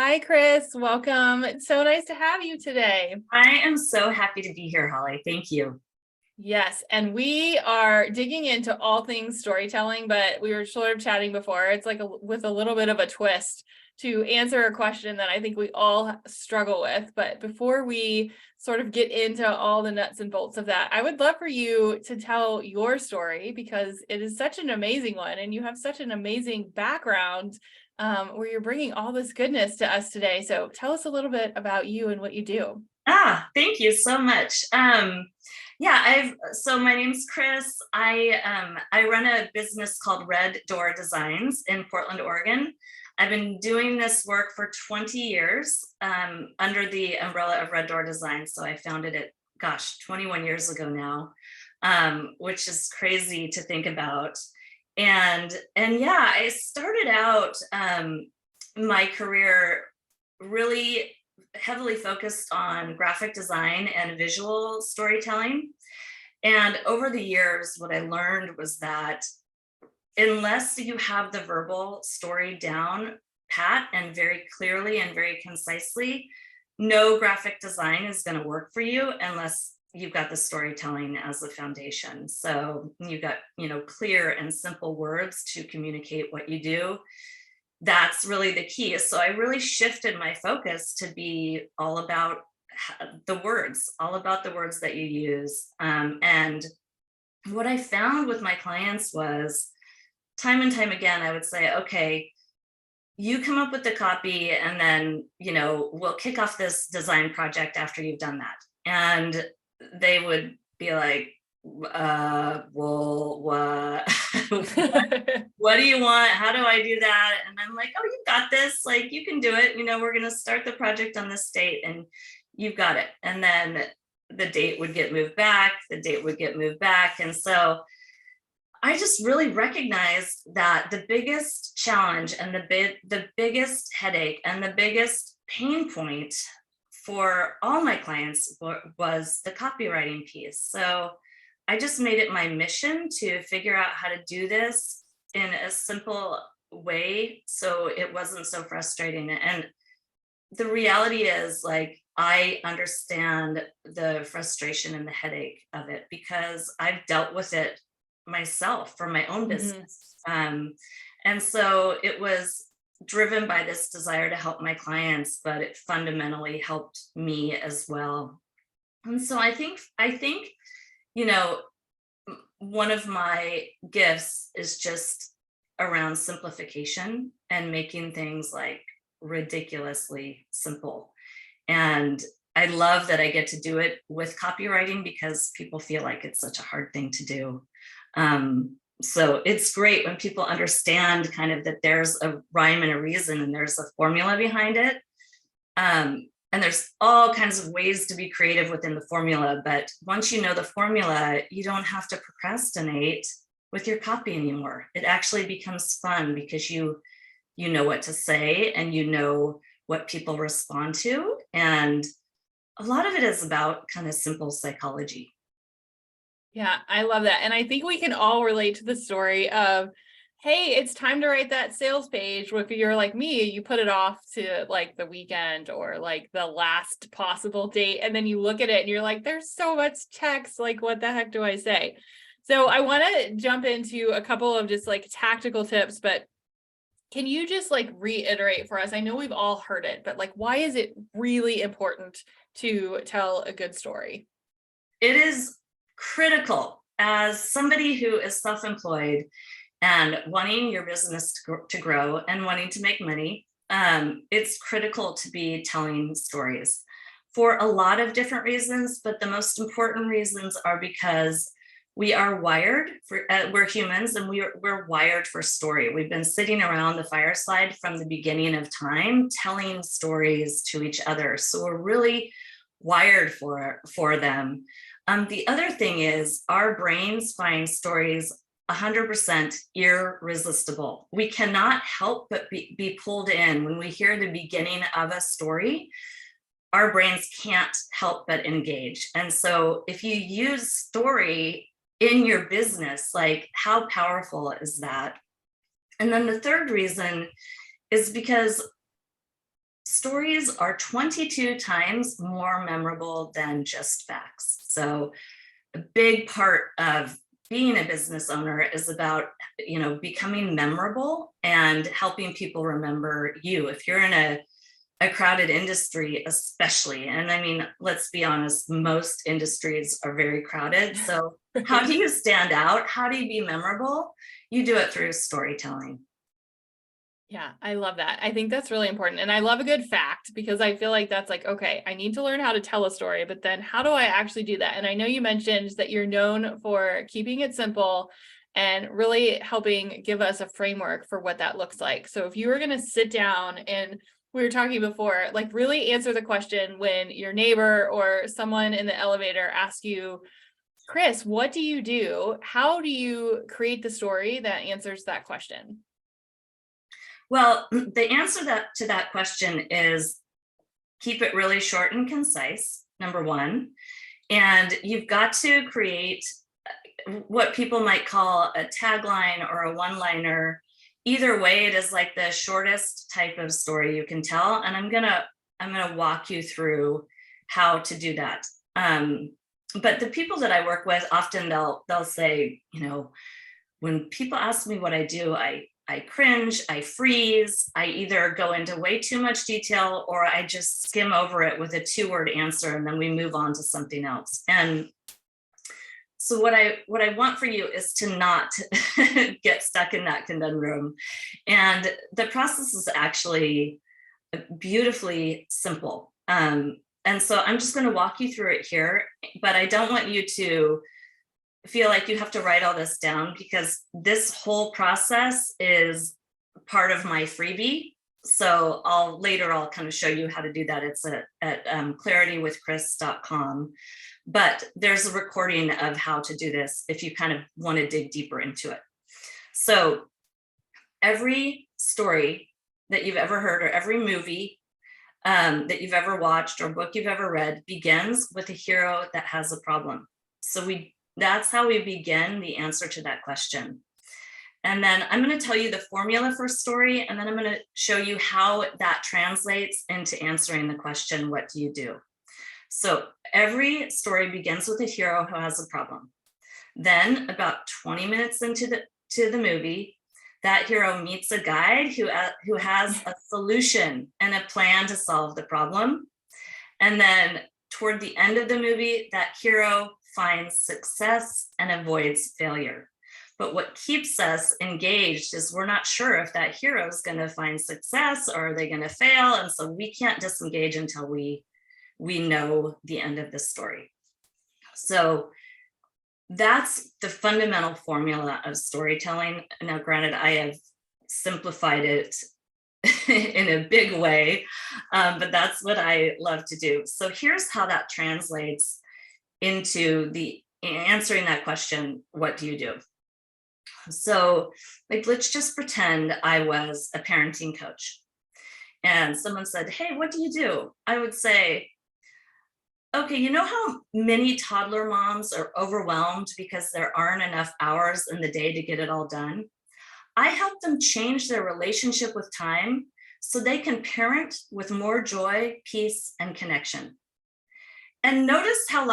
Hi, Kris. Welcome. It's so nice to have you today. I am so happy to be here, Holly. Thank you. Yes, and we are digging into all things storytelling, but we were sort of chatting before. It's like with a little bit of a twist to answer a question that I think we all struggle with. But before we sort of get into all the nuts and bolts of that, I would love for you to tell your story because it is such an amazing one, and you have such an amazing background where you're bringing all this goodness to us today. So tell us a little bit about you and what you do. Thank you so much. So my name's Kris. I run a business called Red Door Designs in Portland, Oregon. I've been doing this work for 20 years under the umbrella of Red Door Designs. So I founded it, 21 years ago now, which is crazy to think about. I started out my career really heavily focused on graphic design and visual storytelling. And over the years, what I learned was that unless you have the verbal story down pat and very clearly and very concisely, no graphic design is going to work for you unless you've got the storytelling as the foundation. So you've got, clear and simple words to communicate what you do. That's really the key. So I really shifted my focus to be all about the words, that you use. And what I found with my clients was time and time again, I would say, okay, you come up with the copy and then, we'll kick off this design project after you've done that. And they would be like, well, what? What do you want? How do I do that? And I'm like, oh, you got this. Like, you can do it. We're going to start the project on this date and you've got it. And then the date would get moved back. And so I just really recognized that the biggest challenge and the biggest headache and the biggest pain point for all my clients was the copywriting piece. So I just made it my mission to figure out how to do this in a simple way so it wasn't so frustrating. And the reality is, like, I understand the frustration and the headache of it because I've dealt with it myself for my own business. And so it was driven by this desire to help my clients, but it fundamentally helped me as well. And so I think one of my gifts is just around simplification and making things like ridiculously simple. And I love that I get to do it with copywriting because people feel like it's such a hard thing to do. So it's great when people understand kind of that there's a rhyme and a reason and there's a formula behind it. And there's all kinds of ways to be creative within the formula. But once you know the formula, you don't have to procrastinate with your copy anymore. It actually becomes fun because you know what to say and you know what people respond to. And a lot of it is about kind of simple psychology. Yeah, I love that. And I think we can all relate to the story of, hey, it's time to write that sales page. If you're like me, you put it off to like the weekend or like the last possible date. And then you look at it and you're like, there's so much text. Like, what the heck do I say? So I want to jump into a couple of just like tactical tips, but can you just like reiterate for us? I know we've all heard it, but like, why is it really important to tell a good story? It is critical as somebody who is self-employed and wanting your business to grow and wanting to make money. It's critical to be telling stories for a lot of different reasons, but the most important reasons are because we are wired for, we're humans and we're wired for story. We've been sitting around the fireside from the beginning of time, telling stories to each other. So we're really wired for them. The other thing is our brains find stories 100% irresistible. We cannot help but be pulled in. When we hear the beginning of a story, our brains can't help but engage. And so if you use story in your business, like, how powerful is that? And then the third reason is because stories are 22 times more memorable than just facts. So a big part of being a business owner is about, becoming memorable and helping people remember you. If you're in a crowded industry, especially, and I mean, let's be honest, most industries are very crowded. So how do you stand out? How do you be memorable? You do it through storytelling. Yeah, I love that. I think that's really important. And I love a good fact because I feel like that's like, okay, I need to learn how to tell a story, but then how do I actually do that? And I know you mentioned that you're known for keeping it simple and really helping give us a framework for what that looks like. So if you were going to sit down and we were talking before, like really answer the question when your neighbor or someone in the elevator asks you, Kris, what do you do? How do you create the story that answers that question? Well, the answer to that question is keep it really short and concise, number one. And you've got to create what people might call a tagline or a one-liner. Either way, it is like the shortest type of story you can tell. And I'm gonna walk you through how to do that. But the people that I work with, often they'll say, when people ask me what I do, I cringe, I freeze, I either go into way too much detail or I just skim over it with a 2-word answer and then we move on to something else. And so what I want for you is to not get stuck in that conundrum. And the process is actually beautifully simple. And so I'm just going to walk you through it here, but I don't want you to feel like you have to write all this down because this whole process is part of my freebie. So I'll kind of show you how to do that. It's at claritywithkris.com, but there's a recording of how to do this if you kind of want to dig deeper into it. So every story that you've ever heard or every movie that you've ever watched or book you've ever read begins with a hero that has a problem. So that's how we begin the answer to that question. And then I'm going to tell you the formula for story, and then I'm going to show you how that translates into answering the question, what do you do? So every story begins with a hero who has a problem. Then about 20 minutes into the movie, that hero meets a guide who has a solution and a plan to solve the problem. And then toward the end of the movie, that hero finds success and avoids failure. But what keeps us engaged is we're not sure if that hero is going to find success or are they going to fail. And so we can't disengage until we know the end of the story. So that's the fundamental formula of storytelling. Now, granted, I have simplified it in a big way, but that's what I love to do. So here's how that translates into the answering that question, what do you do? So let's just pretend I was a parenting coach and someone said, hey, what do you do? I would say, okay, you know how many toddler moms are overwhelmed because there aren't enough hours in the day to get it all done? I help them change their relationship with time so they can parent with more joy, peace, and connection. And notice how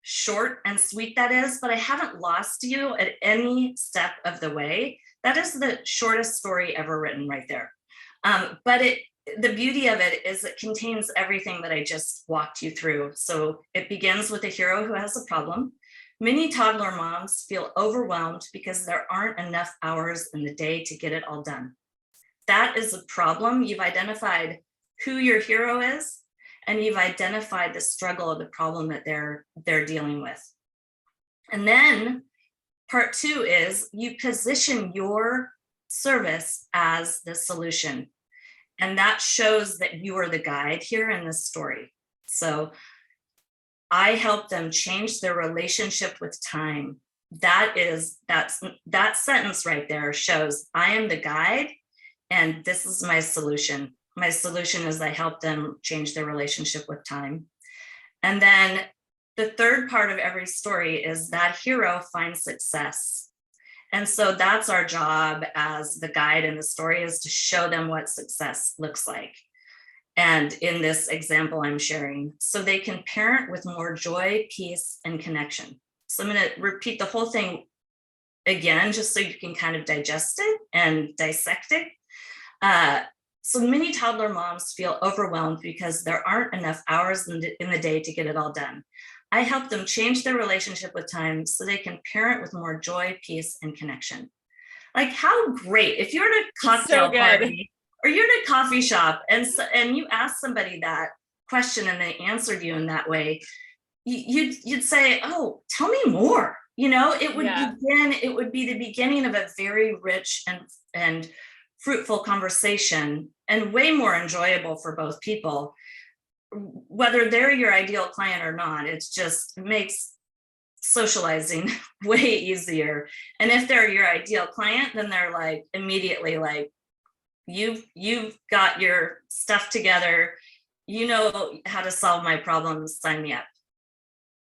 short and sweet that is, but I haven't lost you at any step of the way. That is the shortest story ever written right there. But the beauty of it is it contains everything that I just walked you through. So it begins with a hero who has a problem. Many toddler moms feel overwhelmed because there aren't enough hours in the day to get it all done. That is a problem. You've identified who your hero is, and you've identified the struggle or the problem that they're dealing with. And then part 2 is you position your service as the solution. And that shows that you are the guide here in this story. So I help them change their relationship with time. That sentence right there shows I am the guide and this is my solution. My solution is I help them change their relationship with time. And then the third part of every story is that hero finds success. And so that's our job as the guide in the story, is to show them what success looks like. And And in this example I'm sharing, so they can parent with more joy, peace, and connection. So I'm going to repeat the whole thing again, just so you can kind of digest it and dissect it. So many toddler moms feel overwhelmed because there aren't enough hours in the day to get it all done. I help them change their relationship with time so they can parent with more joy, peace, and connection. Like, how great if you're at a cocktail party or you're at a coffee shop and you ask somebody that question and they answered you in that way, you'd say, oh, tell me more. It would be the beginning of a very rich and fruitful conversation, and way more enjoyable for both people, whether they're your ideal client or not. It just makes socializing way easier. And if they're your ideal client, then they're like immediately like, you've got your stuff together, you know how to solve my problems, sign me up.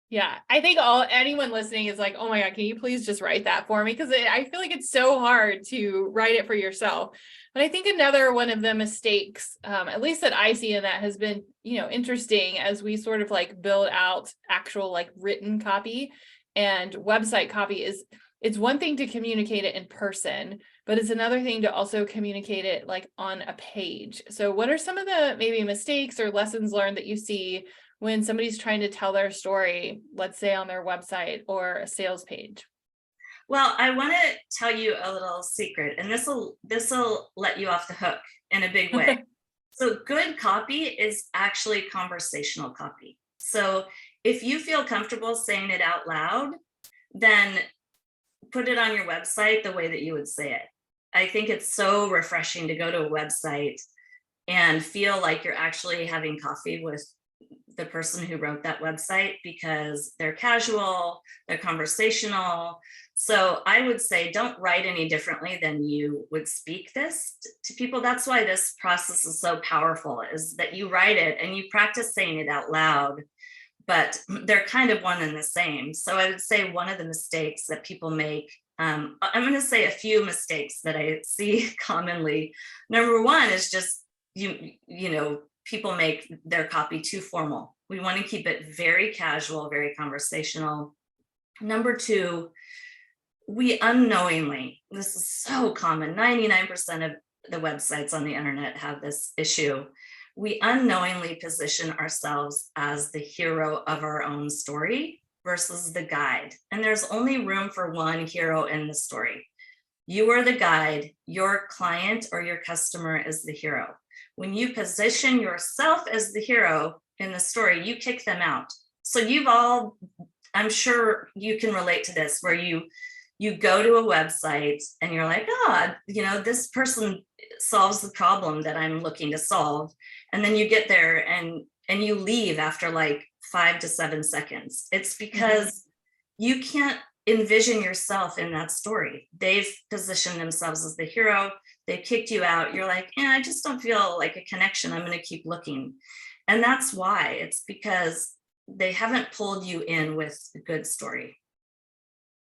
Yeah, I think anyone listening is like, oh my God, can you please just write that for me? Because I feel like it's so hard to write it for yourself. But I think another one of the mistakes, at least that I see, and that has been, interesting as we sort of like build out actual like written copy and website copy, is it's one thing to communicate it in person, but it's another thing to also communicate it like on a page. So what are some of the maybe mistakes or lessons learned that you see when somebody's trying to tell their story, let's say on their website or a sales page? Well, I want to tell you a little secret, and this will let you off the hook in a big way. So good copy is actually conversational copy. So if you feel comfortable saying it out loud, then put it on your website the way that you would say it. I think it's so refreshing to go to a website and feel like you're actually having coffee with the person who wrote that website, because they're casual, they're conversational. So I would say don't write any differently than you would speak this to people. That's why this process is so powerful, is that you write it and you practice saying it out loud, but they're kind of one and the same. So I would say one of the mistakes that people make, I'm going to say a few mistakes that I see commonly. Number one is just, people make their copy too formal. We want to keep it very casual, very conversational. Number two, we unknowingly, this is so common, 99% of the websites on the internet have this issue. We unknowingly position ourselves as the hero of our own story versus the guide. And there's only room for one hero in the story. You are the guide, your client or your customer is the hero. When you position yourself as the hero in the story, you kick them out. So I'm sure you can relate to this, where you go to a website and you're like, this person solves the problem that I'm looking to solve. And then you get there and you leave after like 5 to 7 seconds. It's because you can't envision yourself in that story. They've positioned themselves as the hero. They kicked you out. You're like, I just don't feel like a connection. I'm going to keep looking. And that's why. It's because they haven't pulled you in with a good story.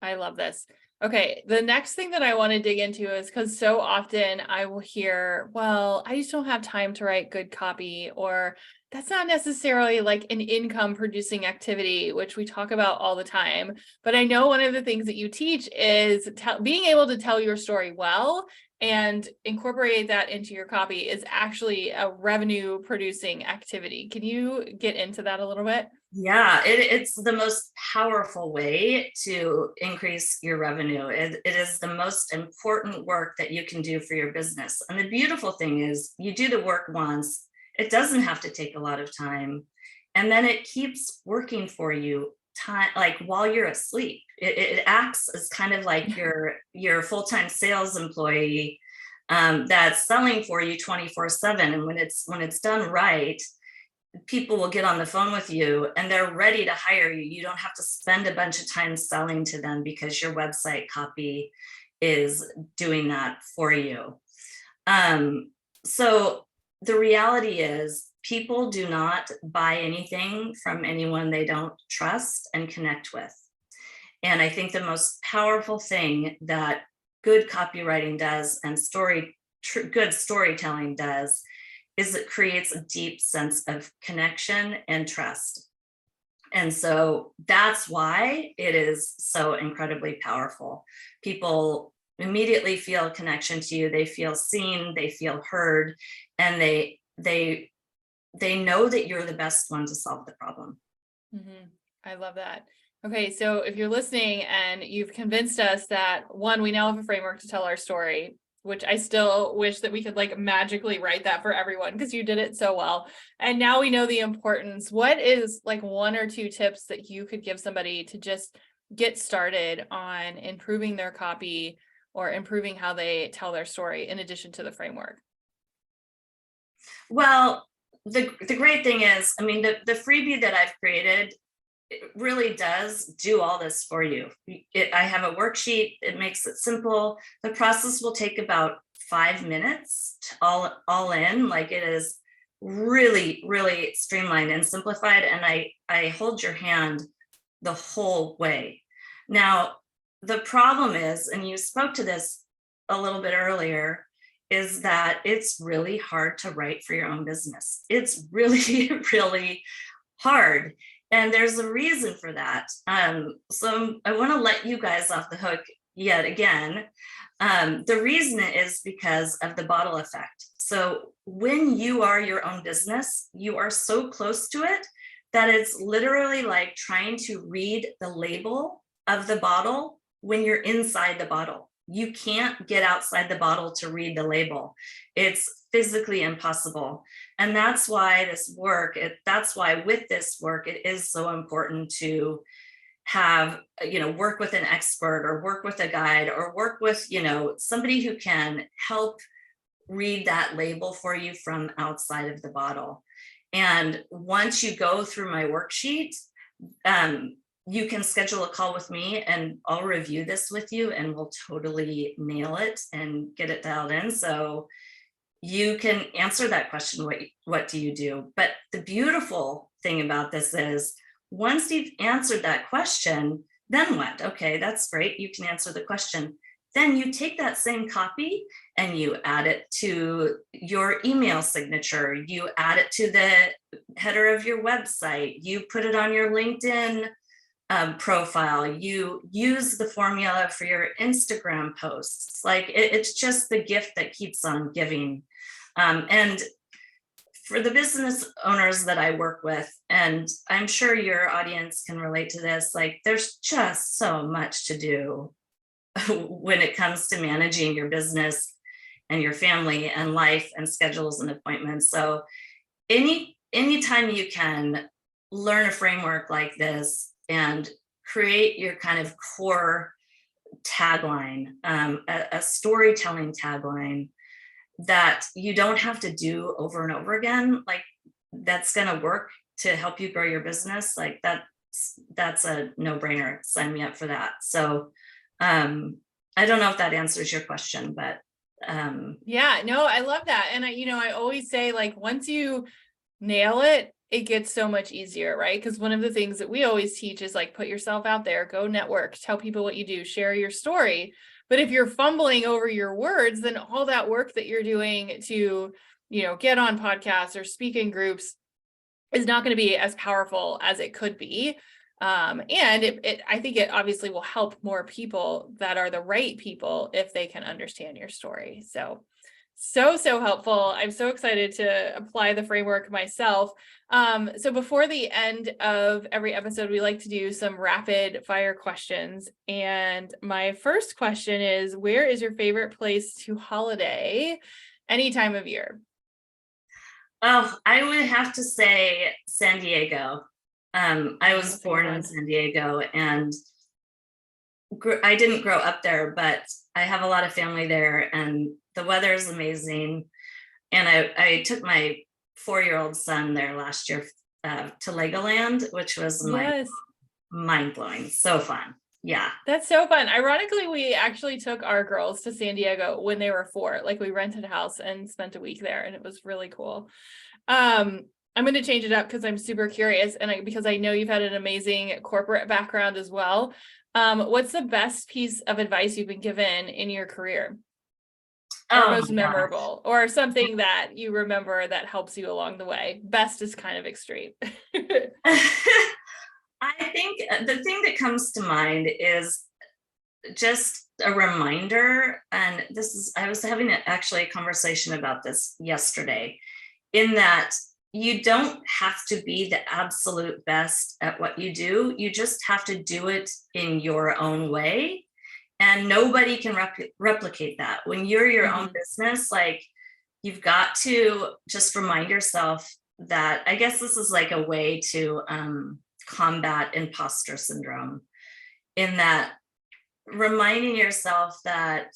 I love this. Okay, the next thing that I want to dig into is because so often I will hear, well, I just don't have time to write good copy, or that's not necessarily like an income producing activity, which we talk about all the time. But I know one of the things that you teach is being able to tell your story well and incorporate that into your copy is actually a revenue producing activity. Can you get into that a little bit? Yeah, it's the most powerful way to increase your revenue. It is the most important work that you can do for your business. And the beautiful thing is you do the work once, it doesn't have to take a lot of time. And then it keeps working for you like while you're asleep. It acts as kind of like your full-time sales employee that's selling for you 24/7. And when it's done right, people will get on the phone with you and they're ready to hire you. You don't have to spend a bunch of time selling to them because your website copy is doing that for you. So the reality is people do not buy anything from anyone they don't trust and connect with. And I think the most powerful thing that good copywriting does and good storytelling does is it creates a deep sense of connection and trust. And so that's why it is so incredibly powerful. People immediately feel a connection to you. They feel seen, they feel heard, and they know that you're the best one to solve the problem. Mm-hmm. I love that. Okay, so if you're listening and you've convinced us that, one, we now have a framework to tell our story, which I still wish that we could like magically write that for everyone because you did it so well. And now we know the importance. What is like 1 or 2 tips that you could give somebody to just get started on improving their copy or improving how they tell their story in addition to the framework? Well, the great thing is, I mean, the freebie that I've created, it really does do all this for you. I have a worksheet. It makes it simple. The process will take about 5 minutes all in. Like, it is really, really streamlined and simplified. And I hold your hand the whole way. Now, the problem is, and you spoke to this a little bit earlier, is that it's really hard to write for your own business. It's really, really hard. And there's a reason for that. So I want to let you guys off the hook yet again. The reason is because of the bottle effect. So when you are your own business, you are so close to it that it's literally like trying to read the label of the bottle when you're inside the bottle. You can't get outside the bottle to read the label. It's physically impossible. And that's why that's why with this work, it is so important to have, work with an expert or work with a guide or work with, somebody who can help read that label for you from outside of the bottle. And once you go through my worksheet, you can schedule a call with me and I'll review this with you and we'll totally nail it and get it dialed in. So you can answer that question, what do you do? But the beautiful thing about this is once you've answered that question, then what? Okay, that's great. You can answer the question. Then you take that same copy and you add it to your email signature. You add it to the header of your website. You put it on your LinkedIn profile. You use the formula for your Instagram posts. Like it's just the gift that keeps on giving. And for the business owners that I work with, and I'm sure your audience can relate to this, like there's just so much to do when it comes to managing your business and your family and life and schedules and appointments. So anytime you can learn a framework like this and create your kind of core tagline, a storytelling tagline that you don't have to do over and over again, like that's going to work to help you grow your business. Like that's a no-brainer. Sign me up for that. So I don't know if that answers your question, but yeah, no, I love that. And I always say, like, once you nail it, it gets so much easier, right? Because one of the things that we always teach is like, put yourself out there, go network, tell people what you do, share your story. But if you're fumbling over your words, then all that work that you're doing to, get on podcasts or speak in groups is not going to be as powerful as it could be. And I think it obviously will help more people that are the right people if they can understand your story. So helpful. I'm so excited to apply the framework myself. So before the end of every episode, we like to do some rapid fire questions. And my first question is, where is your favorite place to holiday any time of year? Oh, I would have to say San Diego. I was born in San Diego and I didn't grow up there, but I have a lot of family there and the weather is amazing. And I took my 4-year-old son there last year to Legoland, which was mind-blowing. So fun. Yeah. That's so fun. Ironically, we actually took our girls to San Diego when they were 4. Like we rented a house and spent a week there and it was really cool. I'm going to change it up because I'm super curious and because I know you've had an amazing corporate background as well. What's the best piece of advice you've been given in your career? or Oh most my gosh. memorable, or something that you remember that helps you along the way? Best is kind of extreme. I think the thing that comes to mind is just a reminder, and I was having actually a conversation about this yesterday, in that you don't have to be the absolute best at what you do. You just have to do it in your own way. And nobody can replicate that. When you're your own business, like, you've got to just remind yourself that, I guess this is like a way to combat imposter syndrome, in that reminding yourself that,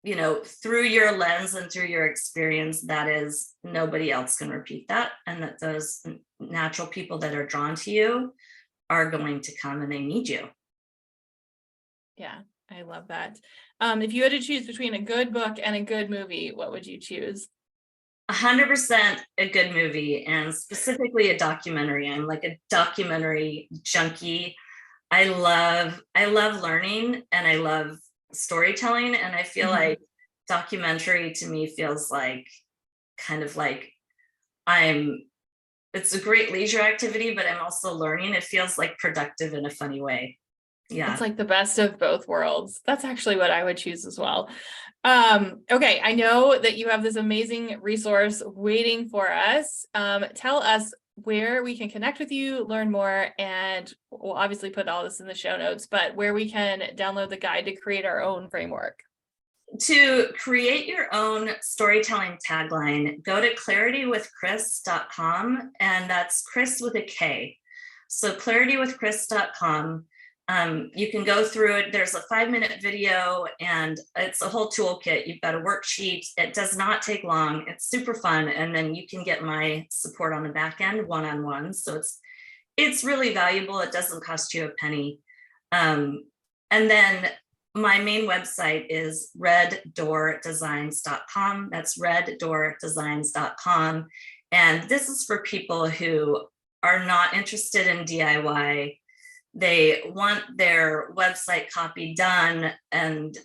you know, through your lens and through your experience, that is, nobody else can repeat that, and that those natural people that are drawn to you are going to come and they need you. Yeah, I love that. If you had to choose between a good book and a good movie, what would you choose? 100% a good movie, and specifically a documentary. I'm like a documentary junkie. I love learning, and I love storytelling, and I feel like documentary to me feels like kind of like it's a great leisure activity, but I'm also learning. It feels like productive in a funny way. Yeah. It's like the best of both worlds. That's actually what I would choose as well. Okay, I know that you have this amazing resource waiting for us. Tell us where we can connect with you, learn more, and we'll obviously put all this in the show notes, but where we can download the guide to create our own framework. To create your own storytelling tagline, go to claritywithkris.com, and that's Kris with a K. So claritywithkris.com. You can go through it. There's a 5-minute video, and it's a whole toolkit. You've got a worksheet. It does not take long. It's super fun. And then you can get my support on the back end, one-on-one. So it's really valuable. It doesn't cost you a penny. And then my main website is reddoordesigns.com. That's reddoordesigns.com. And this is for people who are not interested in DIY. They want their website copy done, and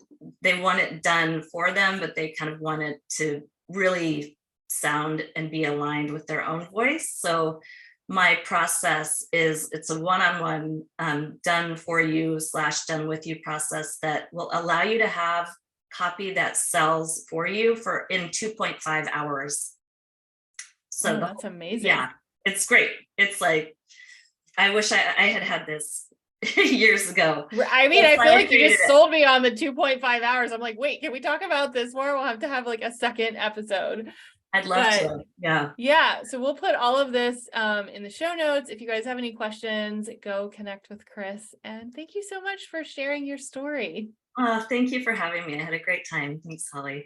they want it done for them, but they kind of want it to really sound and be aligned with their own voice. So my process is, it's a one-on-one done for you / done with you process that will allow you to have copy that sells for you in 2.5 hours. So that's amazing. Yeah, it's great. It's like, I wish I had this years ago. I mean, I feel like you just sold me on the 2.5 hours. I'm like, wait, can we talk about this more? We'll have to have like a second episode. I'd love to. Yeah. Yeah. So we'll put all of this in the show notes. If you guys have any questions, go connect with Kris. And thank you so much for sharing your story. Thank you for having me. I had a great time. Thanks, Holly.